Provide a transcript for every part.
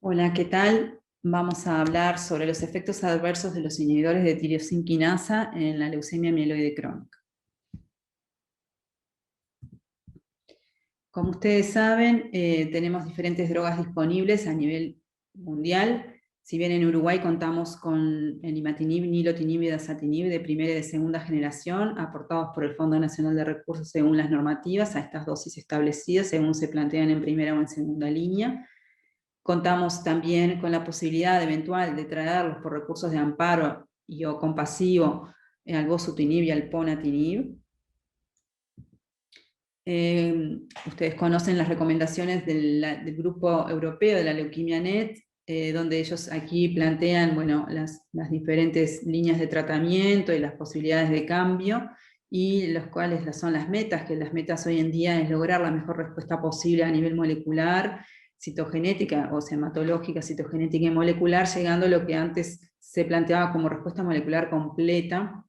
Hola, ¿qué tal? Vamos a hablar sobre los efectos adversos de los inhibidores de tirosina quinasa en la leucemia mieloide crónica. Como ustedes saben, tenemos diferentes drogas disponibles a nivel mundial. Si bien en Uruguay contamos con el imatinib, nilotinib y dasatinib de primera y de segunda generación, aportados por el Fondo Nacional de Recursos según las normativas, a estas dosis establecidas según se plantean en primera o en segunda línea. Contamos también con la posibilidad eventual de traerlos por recursos de amparo y o compasivo al bosutinib y al ponatinib. Ustedes conocen las recomendaciones del Grupo Europeo de la Leuquimia NET, donde ellos aquí plantean las diferentes líneas de tratamiento y las posibilidades de cambio, y los cuales son las metas, que las metas hoy en día es lograr la mejor respuesta posible a nivel molecular, citogenética o hematológica, citogenética y molecular, llegando a lo que antes se planteaba como respuesta molecular completa.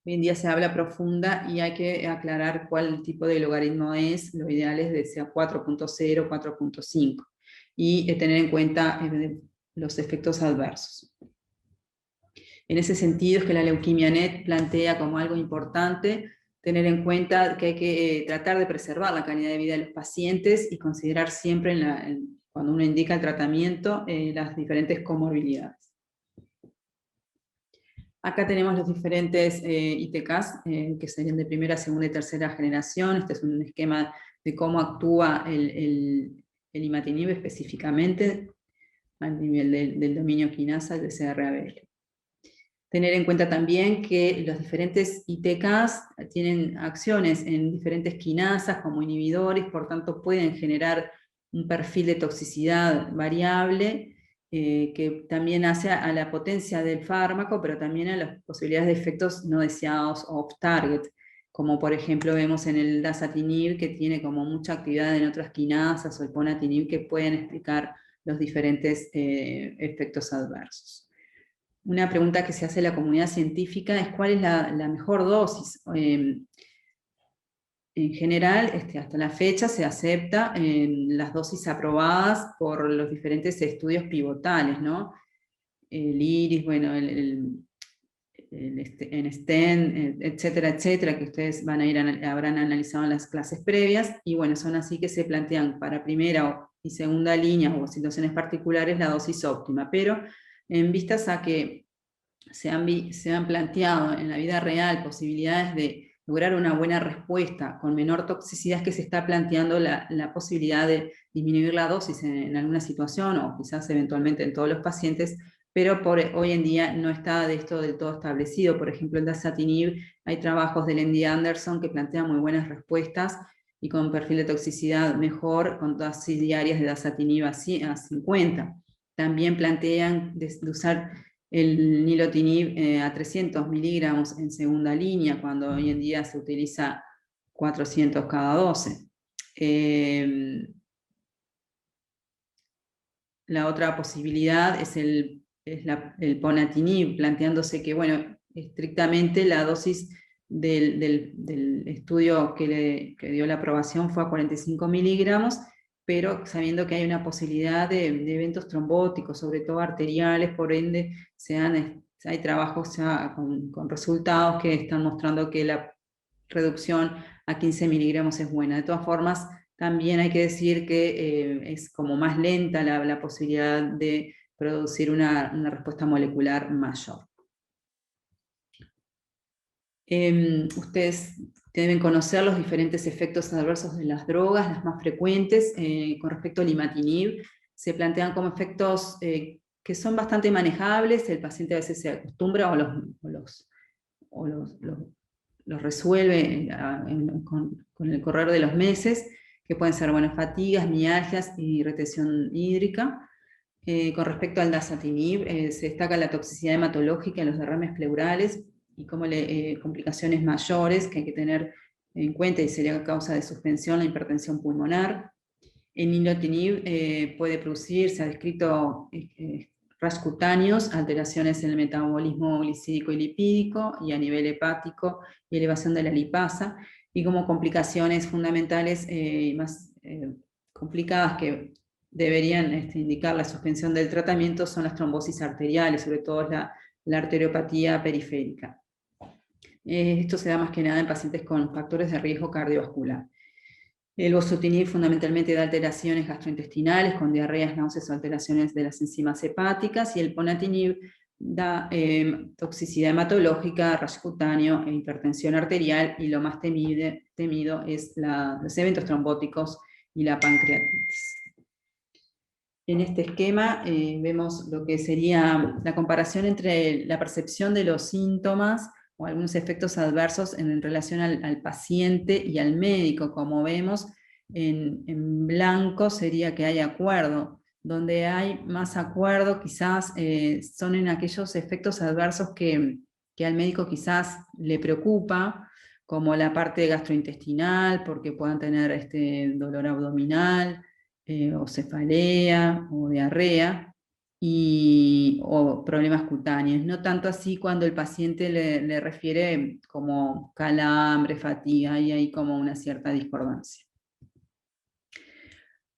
Hoy en día se habla profunda y hay que aclarar cuál tipo de logaritmo es. Lo ideal es de sea 4.0, 4.5 y tener en cuenta los efectos adversos. En ese sentido es que la Leuquimia NET plantea como algo importante tener en cuenta que hay que tratar de preservar la calidad de vida de los pacientes y considerar siempre cuando uno indica el tratamiento las diferentes comorbilidades. Acá tenemos los diferentes ITKs, que serían de primera, segunda y tercera generación. Este es un esquema de cómo actúa el imatinib específicamente a nivel del dominio quinasa de CRABL. Tener en cuenta también que los diferentes ITKs tienen acciones en diferentes quinasas como inhibidores, por tanto pueden generar un perfil de toxicidad variable, que también hace a la potencia del fármaco, pero también a las posibilidades de efectos no deseados off-target, como por ejemplo vemos en el dasatinib, que tiene como mucha actividad en otras quinasas, o el ponatinib, que pueden explicar los diferentes efectos adversos. Una pregunta que se hace la comunidad científica es cuál es la mejor dosis. En general, hasta la fecha se acepta las dosis aprobadas por los diferentes estudios pivotales, ¿no? El IRIS, bueno, en STEM, etcétera, etcétera, que ustedes habrán analizado en las clases previas, y bueno, son así que se plantean para primera y segunda línea o situaciones particulares la dosis óptima, pero en vistas a que se han planteado en la vida real posibilidades de lograr una buena respuesta con menor toxicidad, que se está planteando la posibilidad de disminuir la dosis en alguna situación, o quizás eventualmente en todos los pacientes, pero hoy en día no está de esto del todo establecido. Por ejemplo, en dasatinib hay trabajos del MD Anderson que plantean muy buenas respuestas y con perfil de toxicidad mejor, con dosis diarias de dasatinib a 50. También plantean de usar el nilotinib a 300 miligramos en segunda línea, cuando hoy en día se utiliza 400 cada 12. La otra posibilidad es el ponatinib, planteándose que, bueno, estrictamente la dosis del estudio que dio la aprobación fue a 45 miligramos, pero sabiendo que hay una posibilidad de eventos trombóticos, sobre todo arteriales, por ende hay trabajos ya con resultados que están mostrando que la reducción a 15 miligramos es buena. De todas formas, también hay que decir que es como más lenta la posibilidad de producir una respuesta molecular mayor. Ustedes deben conocer los diferentes efectos adversos de las drogas, las más frecuentes. Con respecto al imatinib, se plantean como efectos que son bastante manejables. El paciente a veces se acostumbra o los resuelve con el correr de los meses, que pueden ser fatigas, mialgias y retención hídrica. Con respecto al dasatinib, se destaca la toxicidad hematológica en los derrames pleurales y como complicaciones mayores que hay que tener en cuenta, y sería causa de suspensión la hipertensión pulmonar. El nilotinib puede producir, se ha descrito rash cutáneos, alteraciones en el metabolismo glicídico y lipídico y a nivel hepático y elevación de la lipasa, y como complicaciones fundamentales más complicadas que deberían indicar la suspensión del tratamiento son las trombosis arteriales, sobre todo la arteriopatía periférica. Esto se da más que nada en pacientes con factores de riesgo cardiovascular. El bosutinib fundamentalmente da alteraciones gastrointestinales, con diarreas, náuseas o alteraciones de las enzimas hepáticas, y el ponatinib da toxicidad hematológica, rayo cutáneo e hipertensión arterial, y lo más temido es los eventos trombóticos y la pancreatitis. En este esquema vemos lo que sería la comparación entre la percepción de los síntomas o algunos efectos adversos en relación al paciente y al médico. Como vemos, en blanco sería que hay acuerdo. Donde hay más acuerdo quizás son en aquellos efectos adversos que al médico quizás le preocupa, como la parte gastrointestinal, porque puedan tener dolor abdominal, o cefalea, o diarrea, o problemas cutáneos. No tanto así cuando el paciente le refiere como calambre, fatiga, y hay como una cierta discordancia.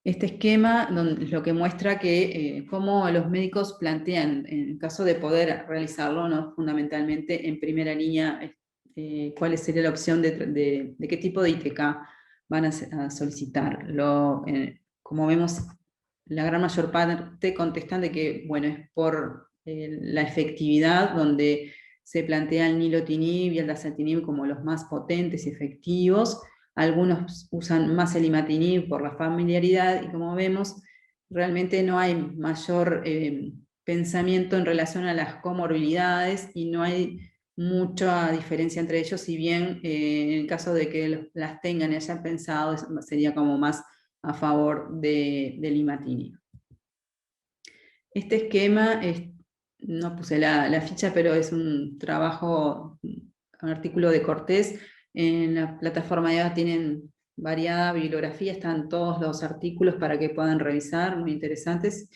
Este esquema lo que muestra que cómo los médicos plantean, en caso de poder realizarlo, ¿no? Fundamentalmente en primera línea, cuál sería la opción de qué tipo de ITK van a solicitar. Como vemos, la gran mayor parte contestan de que, bueno, es por la efectividad, donde se plantea el nilotinib y el dasatinib como los más potentes y efectivos. Algunos usan más el imatinib por la familiaridad, y como vemos, realmente no hay mayor pensamiento en relación a las comorbilidades, y no hay mucha diferencia entre ellos, si bien en el caso de que las tengan y hayan pensado, sería como más a favor del imatinib. Este esquema, no puse la ficha, pero es un trabajo, un artículo de Cortés. En la plataforma ya tienen variada bibliografía, están todos los artículos para que puedan revisar, muy interesantes.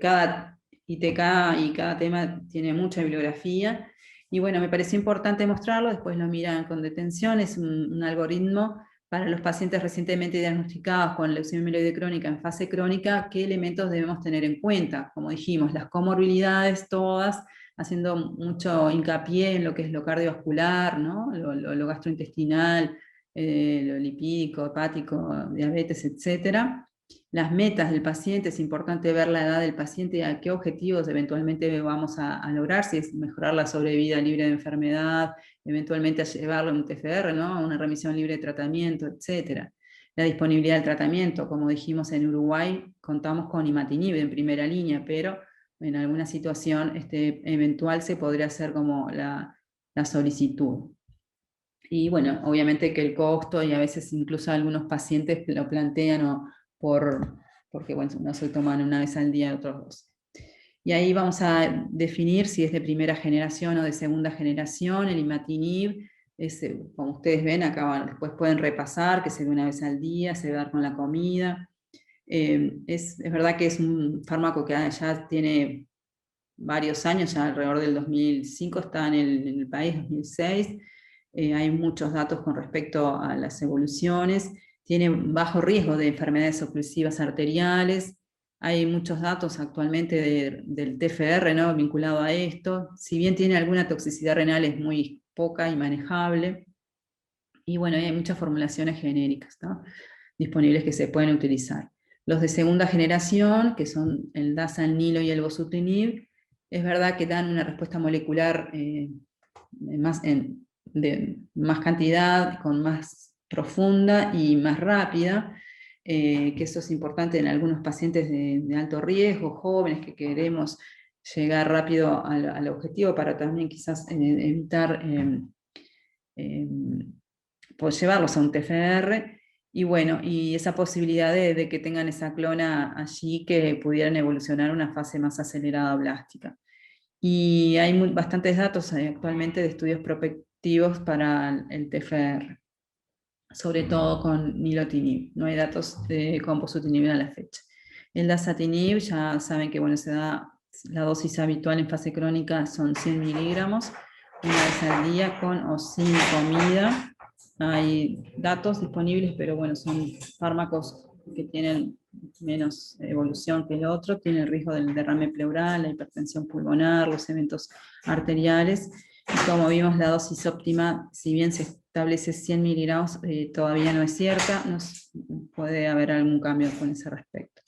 Cada ITK y cada tema tiene mucha bibliografía, y bueno, me pareció importante mostrarlo. Después lo miran con detención. Es un algoritmo para los pacientes recientemente diagnosticados con leucemia mieloide crónica en fase crónica. ¿Qué elementos debemos tener en cuenta? Como dijimos, las comorbilidades todas, haciendo mucho hincapié en lo que es lo cardiovascular, ¿no? lo gastrointestinal, lo lipídico, hepático, diabetes, etc. Las metas del paciente, es importante ver la edad del paciente, a qué objetivos eventualmente vamos a lograr, si es mejorar la sobrevida libre de enfermedad, eventualmente a llevarlo a un TFR, ¿no? A una remisión libre de tratamiento, etc. La disponibilidad del tratamiento, como dijimos, en Uruguay contamos con imatinib en primera línea, pero en alguna situación eventual se podría hacer como la solicitud. Y bueno, obviamente que el costo, y a veces incluso algunos pacientes lo plantean porque bueno, no se toman una vez al día, otros dos. Y ahí vamos a definir si es de primera generación o de segunda generación. El imatinib, como ustedes ven acá, después pueden repasar que se ve una vez al día, se debe dar con la comida. Es verdad que es un fármaco que ya tiene varios años, ya alrededor del 2005 está en el país, 2006. Hay muchos datos con respecto a las evoluciones. Tiene bajo riesgo de enfermedades oclusivas arteriales. Hay muchos datos actualmente del TFR, ¿no? Vinculado a esto. Si bien tiene alguna toxicidad renal, es muy poca y manejable. Y bueno, hay muchas formulaciones genéricas, ¿no? Disponibles que se pueden utilizar. Los de segunda generación, que son el dasanilo y el bosutinib, es verdad que dan una respuesta molecular de más cantidad, con más profunda y más rápida, que eso es importante en algunos pacientes de alto riesgo, jóvenes que queremos llegar rápido al objetivo para también quizás evitar pues llevarlos a un TFR. Y bueno, y esa posibilidad de que tengan esa clona allí, que pudieran evolucionar a una fase más acelerada blástica. Y hay bastantes datos actualmente de estudios prospectivos para el TFR, sobre todo con nilotinib. No hay datos con bosutinib a la fecha. El dasatinib, ya saben que bueno, se da la dosis habitual en fase crónica, son 100 miligramos, una vez al día, con o sin comida. Hay datos disponibles, pero bueno, son fármacos que tienen menos evolución que el otro, tiene el riesgo del derrame pleural, la hipertensión pulmonar, los eventos arteriales. Y como vimos, la dosis óptima, si bien se establece 100 miligramos, todavía no es cierta, puede haber algún cambio con ese respecto.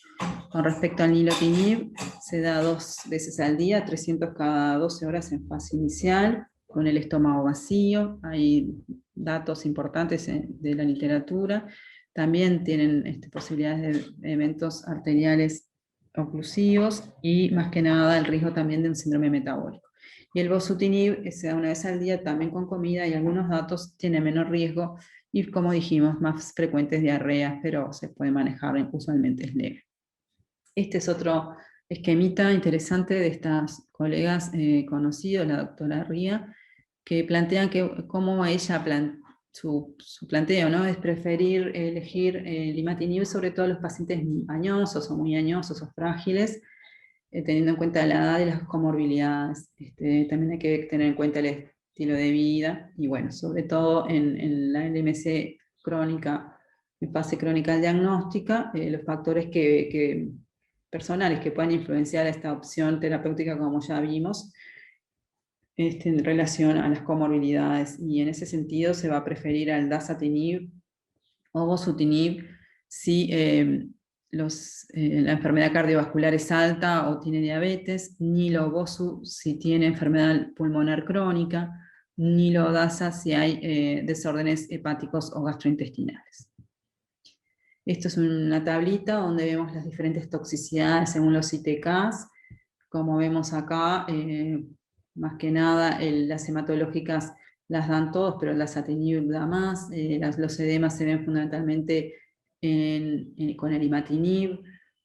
Con respecto al nilotinib, se da 2 veces al día, 300 cada 12 horas en fase inicial, con el estómago vacío. Hay datos importantes de la literatura. También tienen posibilidades de eventos arteriales oclusivos y más que nada el riesgo también de un síndrome metabólico. Y el bosutinib se da 1 vez al día también con comida, y algunos datos tienen menor riesgo y, como dijimos, más frecuentes diarreas, pero se puede manejar, usualmente es leve. Este es otro esquemita interesante de estas colegas conocidos, la doctora Ría, que plantean que cómo ella su planteo, ¿no?, es preferir elegir el imatinib sobre todo los pacientes añosos o muy añosos o frágiles, teniendo en cuenta la edad y las comorbilidades. También hay que tener en cuenta el estilo de vida, y bueno, sobre todo en la LMC crónica, en fase crónica diagnóstica, los factores personales que puedan influenciar esta opción terapéutica, como ya vimos, en relación a las comorbilidades, y en ese sentido se va a preferir al dasatinib o bosutinib si la enfermedad cardiovascular es alta o tiene diabetes, nilo-bosu si tiene enfermedad pulmonar crónica, nilo-dasa si hay desórdenes hepáticos o gastrointestinales. Esto es una tablita donde vemos las diferentes toxicidades según los ITKs. Como vemos acá, más que nada las hematológicas las dan todos, pero el dasatinib da más. Los edemas se ven fundamentalmente con el imatinib.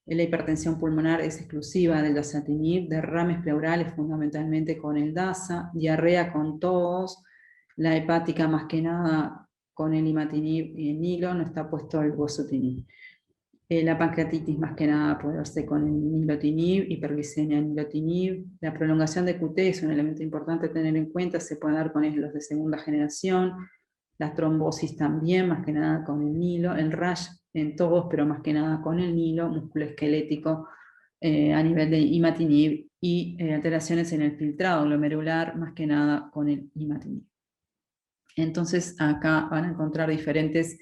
La hipertensión pulmonar es exclusiva del dasatinib, derrames pleurales fundamentalmente con el dasa, diarrea con todos, la hepática más que nada con el imatinib y el nilo, no está puesto el bosutinib. La pancreatitis más que nada puede verse con el nilotinib, hiperglicemia nilotinib. La prolongación de QT es un elemento importante a tener en cuenta, se puede dar con los de segunda generación. La trombosis también, más que nada con el nilo. El rash en todos, pero más que nada con el nilo. Músculo esquelético a nivel de imatinib, y alteraciones en el filtrado glomerular, más que nada con el imatinib. Entonces acá van a encontrar diferentes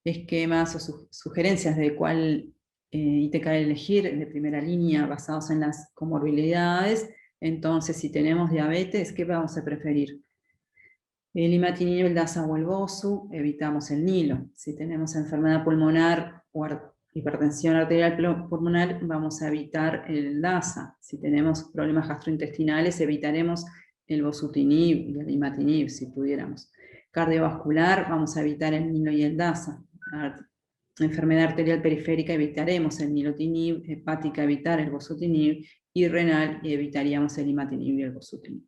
esquemas o sugerencias de cuál ITK elegir de primera línea basados en las comorbilidades. Entonces, si tenemos diabetes, ¿qué vamos a preferir? El imatinib, el dasa o el bosu, evitamos el nilo. Si tenemos enfermedad pulmonar o hipertensión arterial pulmonar, vamos a evitar el dasa. Si tenemos problemas gastrointestinales, evitaremos el bosutinib y el imatinib, si pudiéramos. Cardiovascular, vamos a evitar el nilo y el dasa. Enfermedad arterial periférica, evitaremos el nilotinib. Hepática, evitar el bosutinib. Y renal, evitaríamos el imatinib y el bosutinib.